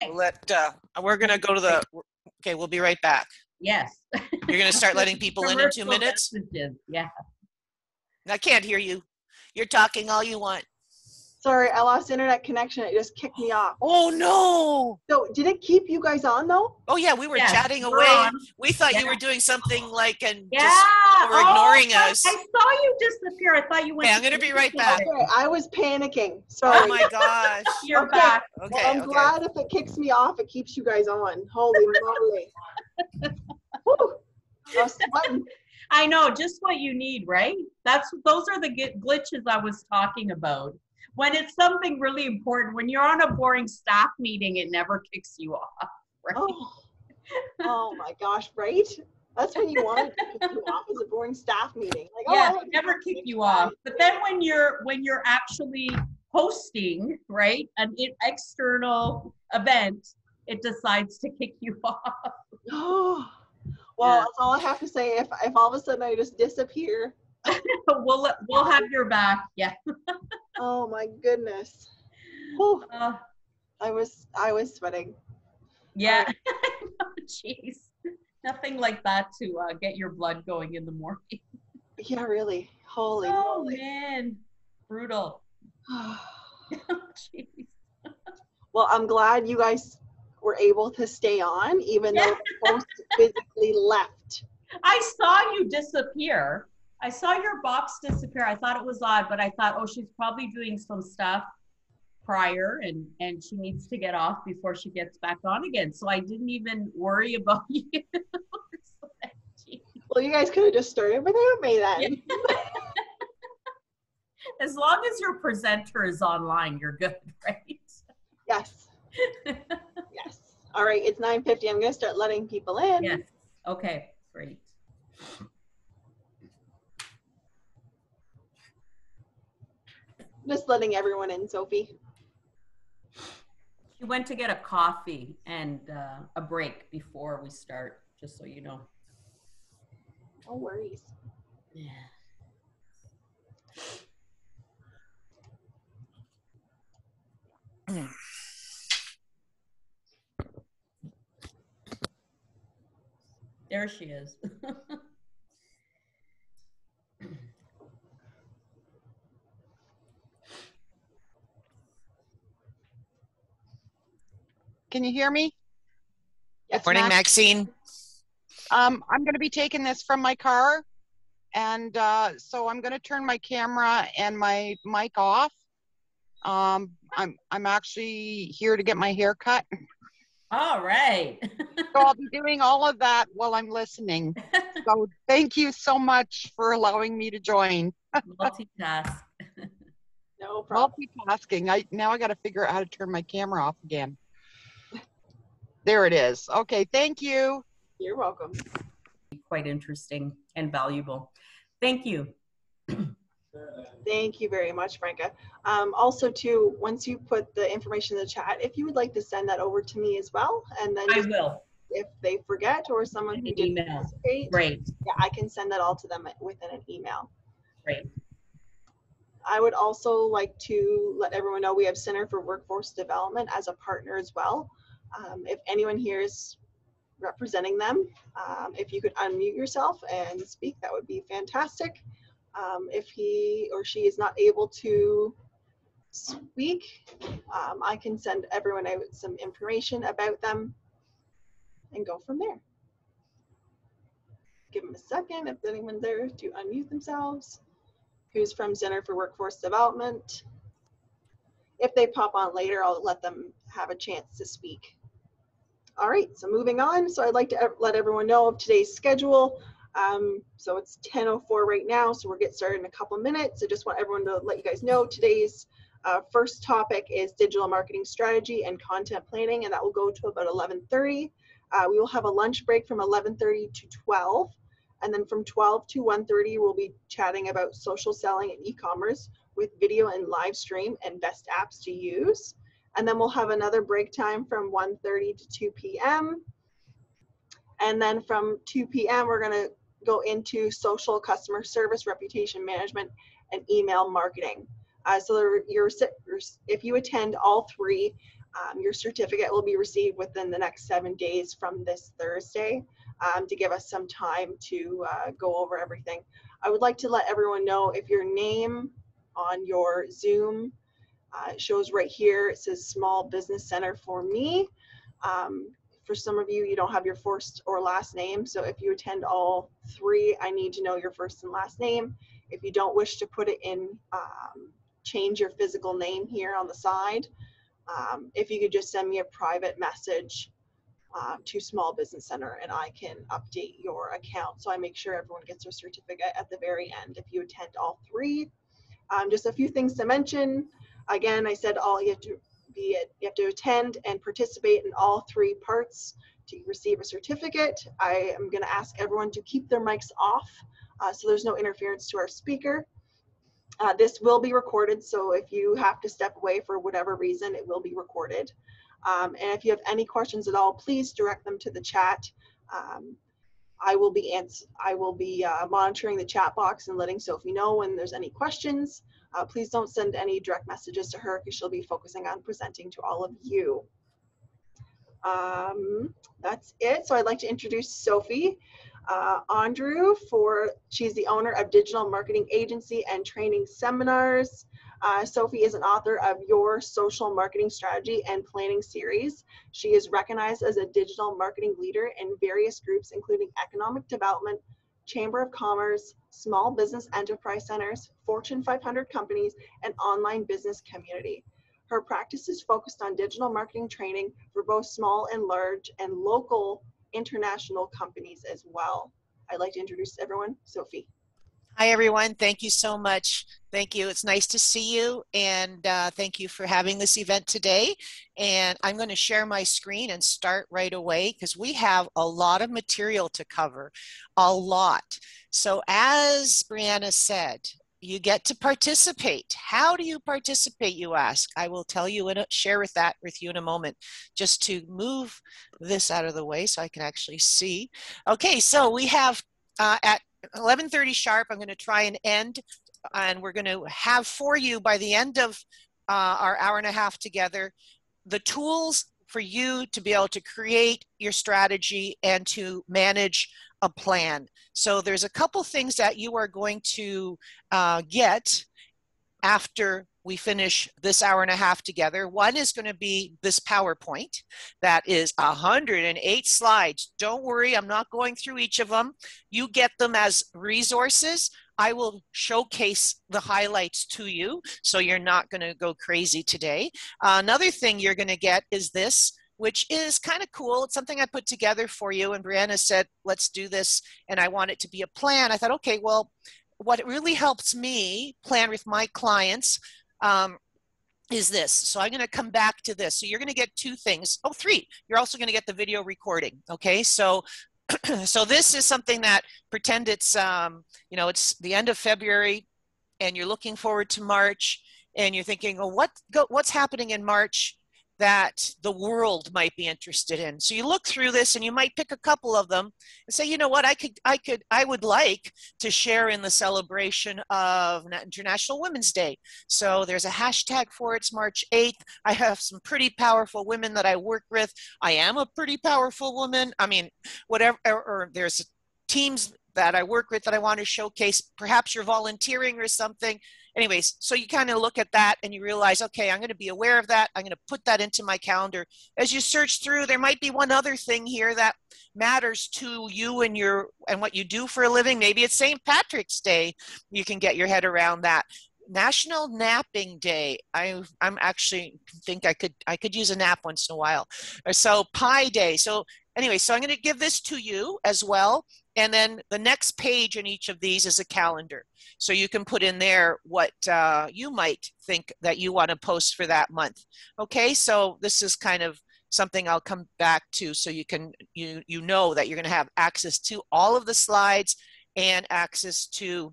We're going to go to the, okay, we'll be right back. Yes. You're going to start letting people in 2 minutes? Messages. Yeah. I can't hear you. You're talking all you want. Sorry, I lost internet connection. It just kicked me off. Oh, no. So did it keep you guys on, though? Oh, yeah, we were chatting away. On. We thought you were doing something like, and yeah. just you were ignoring us. I saw you disappear. I thought you went. Okay, I'm going to be right back. Okay, I was panicking. Sorry. Oh, my gosh. You're back. Okay, well, I'm glad if it kicks me off, it keeps you guys on. Holy moly. Woo. I was sweating. I know, just what you need, right? Those are the glitches I was talking about. When it's something really important, when you're on a boring staff meeting, it never kicks you off, right? Oh my gosh, right? That's when you want it to kick you off, is a boring staff meeting. Like, yeah, it never kick you off. But then when you're actually hosting, right, an external event, it decides to kick you off. Oh, well, that's all I have to say. If all of a sudden I just disappear, we'll have your back. Yeah. Oh my goodness. I was sweating. Yeah. Jeez. Nothing like that to get your blood going in the morning. Yeah, really. Holy moly. Man. Brutal. Jeez. Well, I'm glad you guys were able to stay on, even though the host physically left. I saw you disappear. I saw your box disappear. I thought it was odd, but I thought, oh, she's probably doing some stuff prior and she needs to get off before she gets back on again. So I didn't even worry about you. Well, you guys could have just started without me then. Yeah. As long as your presenter is online, you're good, right? Yes. Yes. All right, it's 9:50. I'm going to start letting people in. Yes. Okay, great. Just letting everyone in, Sophie. She went to get a coffee and a break before we start, just so you know. No worries. Yeah. There she is. Can you hear me? Yes, Morning, Maxine. I'm going to be taking this from my car, and so I'm going to turn my camera and my mic off. I'm actually here to get my hair cut. All right. So I'll be doing all of that while I'm listening. So thank you so much for allowing me to join. Multitask. No problem. Multitasking. Now I got to figure out how to turn my camera off again. There it is. Okay, thank you. You're welcome. Quite interesting and valuable. Thank you. Thank you very much, Franca. Also, too, once you put the information in the chat, if you would like to send that over to me as well, and then I will. If they forget or someone who didn't participate, great. Yeah, I can send that all to them within an email. Great. I would also like to let everyone know we have Center for Workforce Development as a partner as well. If anyone here is representing them, if you could unmute yourself and speak, that would be fantastic. If he or she is not able to speak, I can send everyone out some information about them and go from there. Give them a second if anyone's there to unmute themselves. Who's from Center for Workforce Development? If they pop on later, I'll let them have a chance to speak. All right, so moving on. So I'd like to let everyone know of today's schedule. So it's 10:04 right now, so we'll get started in a couple minutes. I just want everyone to let you guys know today's first topic is digital marketing strategy and content planning, and that will go to about 11:30. We will have a lunch break from 11:30 to 12, and then from 12 to 1:30, we'll be chatting about social selling and e-commerce with video and live stream and best apps to use. And then we'll have another break time from 1:30 to 2 p.m. And then from 2 p.m., we're going to go into social customer service, reputation management, and email marketing. So if you attend all three, Your certificate will be received within the next 7 days from this Thursday, to give us some time to go over everything. I would like to let everyone know, if your name on your Zoom shows right here, it says Small Business Center for me. For some of you, you don't have your first or last name. So if you attend all 3, I need to know your first and last name. If you don't wish to put it in, change your physical name here on the side. If you could just send me a private message to Small Business Center, and I can update your account. So I make sure everyone gets their certificate at the very end if you attend all 3. Just a few things to mention. Again, I said you have to attend and participate in all 3 parts to receive a certificate. I am going to ask everyone to keep their mics off, so there's no interference to our speaker. This will be recorded, so if you have to step away for whatever reason, it will be recorded. And if you have any questions at all, please direct them to the chat. I will be monitoring the chat box and letting Sophie know when there's any questions. Please don't send any direct messages to her, because she'll be focusing on presenting to all of you. That's it. So I'd like to introduce Sophie Andrew. She's the owner of Digital Marketing Agency and Training Seminars. Sophie is an author of Your Social Marketing Strategy and Planning series. She is recognized as a digital marketing leader in various groups, including Economic Development, Chamber of Commerce, Small Business Enterprise Centers, Fortune 500 companies, and online business community. Her practice is focused on digital marketing training for both small and large and local international companies as well. I'd like to introduce everyone, Sophie. Hi, everyone. Thank you so much. Thank you. It's nice to see you, and thank you for having this event today. And I'm going to share my screen and start right away, because we have a lot of material to cover, a lot. So as Brianna said, you get to participate. How do you participate, you ask? I will tell you and share that with you in a moment. Just to move this out of the way so I can actually see. Okay, so we have at 11:30 sharp, I'm going to try and end, and we're going to have for you by the end of our hour and a half together the tools for you to be able to create your strategy and to manage a plan. So there's a couple things that you are going to get after we finish this hour and a half together. One is going to be this PowerPoint that is 108 slides. Don't worry, I'm not going through each of them. You get them as resources. I will showcase the highlights to you, so you're not going to go crazy today. Another thing you're going to get is this, which is kind of cool. It's something I put together for you, and Brianna said, let's do this, and I want it to be a plan. I thought, okay, well, what really helps me plan with my clients is this. So I'm going to come back to this. So you're going to get 2 things. Oh, 3. You're also going to get the video recording. Okay, so so this is something that, pretend it's you know, it's the end of February, and you're looking forward to March, and you're thinking, oh, what's happening in March that the world might be interested in. So you look through this, and you might pick a couple of them and say, you know what, I would like to share in the celebration of International Women's Day. So there's a hashtag for it. It's March 8th. I have some pretty powerful women that I work with. I am a pretty powerful woman. I mean, whatever, or there's teams that I work with that I want to showcase. Perhaps you're volunteering or something. Anyways, so you kind of look at that and you realize, okay, I'm going to be aware of that. I'm going to put that into my calendar. As you search through, there might be one other thing here that matters to you and what you do for a living. Maybe it's St. Patrick's Day. You can get your head around that. National Napping Day. I'm actually think I could use a nap once in a while. Or so Pi Day. So anyway, so I'm going to give this to you as well. And then the next page in each of these is a calendar. So you can put in there what you might think that you want to post for that month. Okay, so this is kind of something I'll come back to, so you can you know that you're going to have access to all of the slides and access to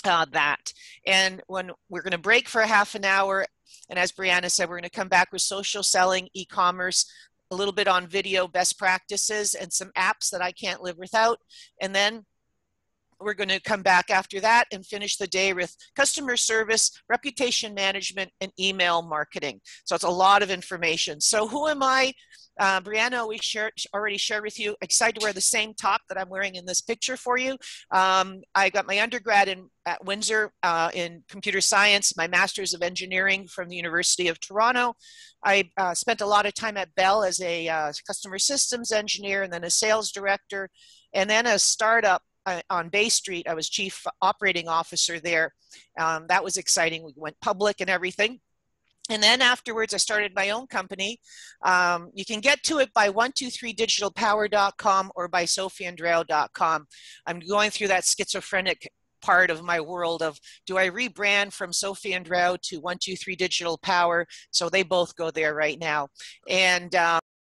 that. And when we're going to break for a half an hour, and as Brianna said, we're going to come back with social selling, e-commerce, a little bit on video best practices, and some apps that I can't live without. And then we're going to come back after that and finish the day with customer service, reputation management, and email marketing. So it's a lot of information. So who am I? Brianna, we already shared with you. Excited to wear the same top that I'm wearing in this picture for you. I got my undergrad at Windsor in computer science, my master's of engineering from the University of Toronto. I spent a lot of time at Bell as a customer systems engineer and then a sales director, and then a startup on Bay Street. I was chief operating officer there. That was exciting. We went public and everything. And then afterwards, I started my own company. You can get to it by 123digitalpower.com or by sophieandreo.com. I'm going through that schizophrenic part of my world of, do I rebrand from Sophie Andreu to 123 Digital Power? So they both go there right now. And